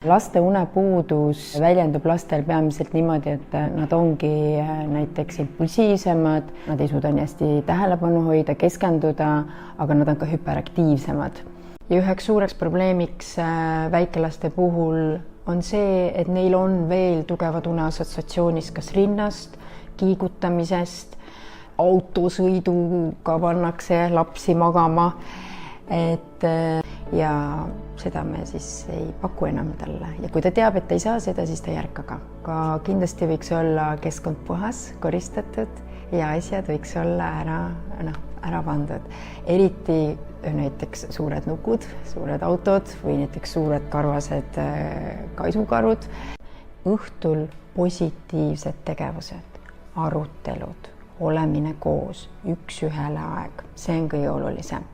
Laste unepuudus väljendub lastel peamiselt niimoodi, et nad ongi näiteks impulsiivsemad, nad ei suuda nii hästi tähelepanu hoida, keskenduda, aga nad on ka hüperaktiivsemad. Ja üheks suureks probleemiks väikelaste puhul on see, et neil on veel tugevad uneassotsiatsioonid kas rinnast, kiigutamisest, autosõiduga pannakse lapsi magama, ja seda me siis ei paku enam talle. Ja kui ta teab, et ta ei saa seda, siis ta ei ärka ka. Ka kindlasti võiks olla keskkond puhas, koristatud ja asjad võiks olla ära pandud. Eriti näiteks suured nukud, suured autod või näiteks suured karvased kaisukarud. Õhtul positiivsed tegevused, arutelud, olemine koos, üks ühele aeg. See on kõige olulisem.